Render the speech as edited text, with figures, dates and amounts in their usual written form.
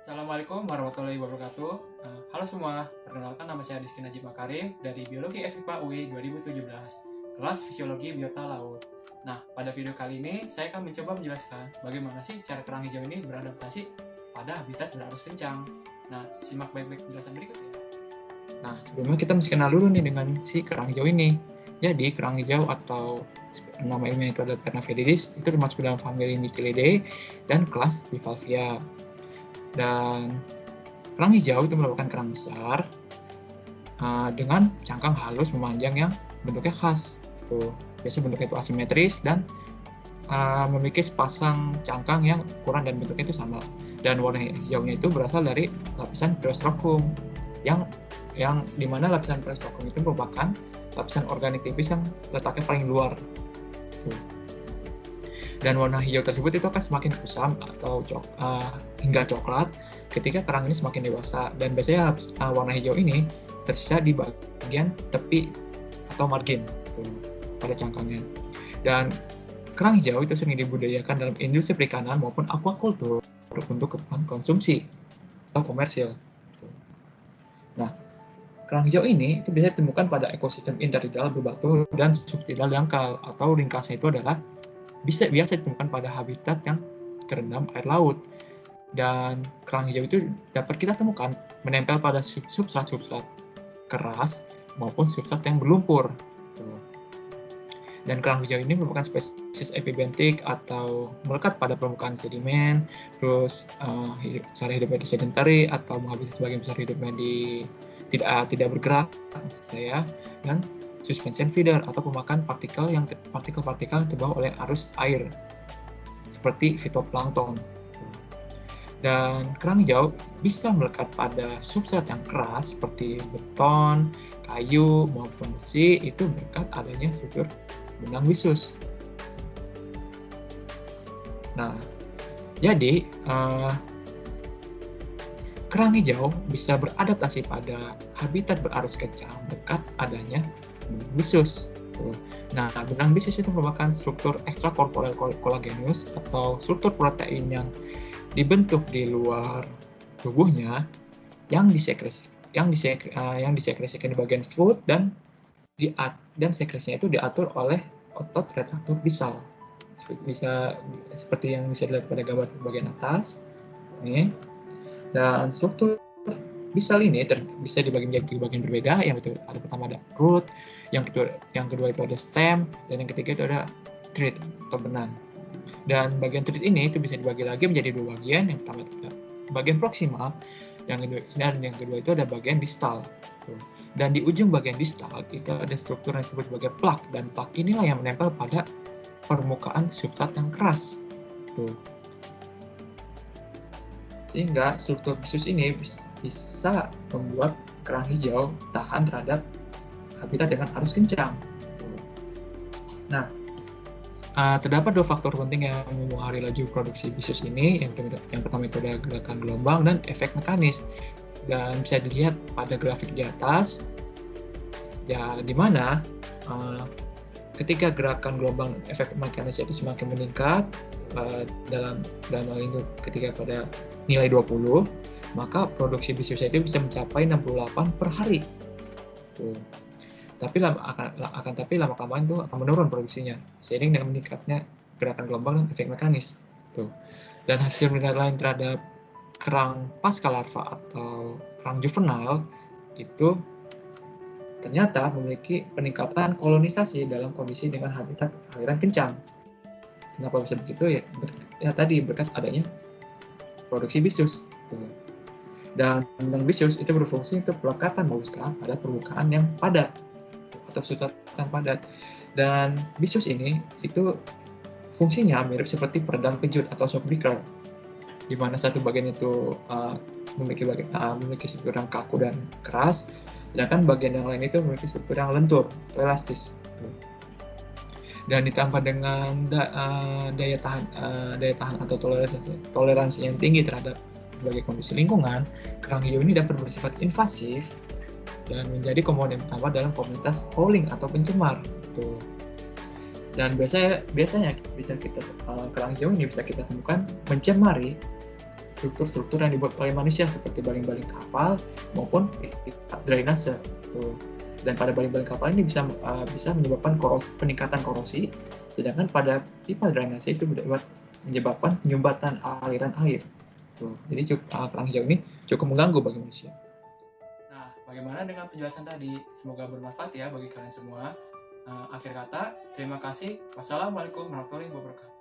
Assalamualaikum warahmatullahi wabarakatuh. Halo semua, perkenalkan nama saya Rizky Najib Makarim dari Biologi FIPA UI 2017, kelas Fisiologi Biota Laut. Nah, pada video kali ini saya akan mencoba menjelaskan bagaimana sih cara kerang hijau ini beradaptasi pada habitat berarus kencang. Nah, simak baik-baik penjelasan berikut ya. Nah, sebelumnya kita mesti kenal dulu nih dengan si kerang hijau ini. Jadi, kerang hijau atau nama ilmiahnya itu adalah Pernafelidis, itu termasuk dalam famili Mycelidae dan kelas Bivalvia. Dan kerang hijau itu merupakan kerang besar dengan cangkang halus memanjang yang bentuknya khas. Biasanya bentuknya itu asimetris dan memiliki sepasang cangkang yang ukuran dan bentuknya itu sama. Dan warna hijaunya itu berasal dari lapisan Perostracum yang dimana lapisan Perostracum itu merupakan lapisan organik tipis yang letaknya paling luar. Dan warna hijau tersebut itu akan semakin kusam atau hingga coklat ketika kerang ini semakin dewasa. Dan biasanya warna hijau ini tersisa di bagian tepi atau margin pada cangkangnya. Dan kerang hijau itu sering dibudidayakan dalam industri perikanan maupun aquaculture untuk kebutuhan konsumsi atau komersil. Nah, kerang hijau ini itu biasanya ditemukan pada ekosistem intertidal berbatu dan subtidal dangkal, atau ringkasnya itu adalah biasa ditemukan pada habitat yang terendam air laut. Dan kerang hijau itu dapat kita temukan menempel pada substrat keras maupun substrat yang berlumpur. Dan kerang hijau ini merupakan spesies epibentik atau melekat pada permukaan sedimen, terus cara hidupnya di sedentary atau menghabisi sebagian besar hidupnya di tidak bergerak, maksud saya, dan suspension feeder atau pemakan partikel yang terbawa oleh arus air seperti fitoplankton. Dan kerang hijau bisa melekat pada substrat yang keras seperti beton, kayu maupun besi itu berkat adanya struktur benang bisus. Nah, jadi kerang hijau bisa beradaptasi pada habitat berarus kencang berkat adanya benang bisus. Nah, benang bisus itu merupakan struktur ekstrakorporeal kolagenus atau struktur protein yang dibentuk di luar tubuhnya yang disekresikan di bagian foot dan sekresinya itu diatur oleh otot retraktor bisal. Seperti yang bisa dilihat pada gambar bagian atas. Ini. Dan struktur bisal ini bisa dibagi menjadi 3 bagian berbeda. Yang itu ada pertama ada root, yang kedua itu ada stem, dan yang ketiga itu ada thread atau benang. Dan bagian thread ini itu bisa dibagi lagi menjadi 2 bagian. Yang pertama itu ada bagian proksimal, yang kedua itu ada bagian distal. Dan di ujung bagian distal itu ada struktur yang disebut sebagai plak, dan plak inilah yang menempel pada permukaan substrat yang keras. Sehingga struktur bisus ini bisa membuat kerang hijau tahan terhadap habitat dengan arus kencang. Nah, terdapat 2 faktor penting yang mempengaruhi laju produksi bisus ini. Yang pertama itu ada gerakan gelombang dan efek mekanis. Dan bisa dilihat pada grafik di atas, ya, di mana ketika gerakan gelombang efek mekanis itu semakin meningkat dalam hal ini ketika pada nilai 20, maka produksi bisusnya itu bisa mencapai 68 per hari. Tapi lama-kelamaan itu akan menurun produksinya seiring dengan meningkatnya gerakan gelombang dan efek mekanis. Dan hasil penelitian terhadap kerang pasca larva atau kerang juvenile itu ternyata memiliki peningkatan kolonisasi dalam kondisi dengan habitat aliran kencang. Kenapa bisa begitu? Ya tadi berkat adanya produksi bisus. Dan benang bisus itu berfungsi untuk pelekatan moluska pada permukaan yang padat atau substrat yang padat. Dan bisus ini itu fungsinya mirip seperti peredam kejut atau shock breaker, di mana satu bagian itu memiliki struktur yang kaku dan keras, sedangkan bagian yang lain itu memiliki struktur yang lentur atau elastis. Dan ditambah dengan daya tahan atau toleransi yang tinggi terhadap berbagai kondisi lingkungan, kerang hijau ini dapat bersifat invasif dan menjadi komponen utama dalam komunitas fouling atau pencemar. Dan biasanya kerang hijau ini bisa kita temukan mencemari struktur-struktur yang dibuat oleh manusia seperti baling-baling kapal maupun pipa drainase. Tuh. Dan pada baling-baling kapal ini bisa menyebabkan peningkatan korosi, sedangkan pada pipa drainase itu dapat menyebabkan penyumbatan aliran air. Tuh. Jadi kerang hijau ini cukup mengganggu bagi manusia. Nah, bagaimana dengan penjelasan tadi? Semoga bermanfaat ya bagi kalian semua. Akhir kata, terima kasih. Wassalamualaikum warahmatullahi wabarakatuh.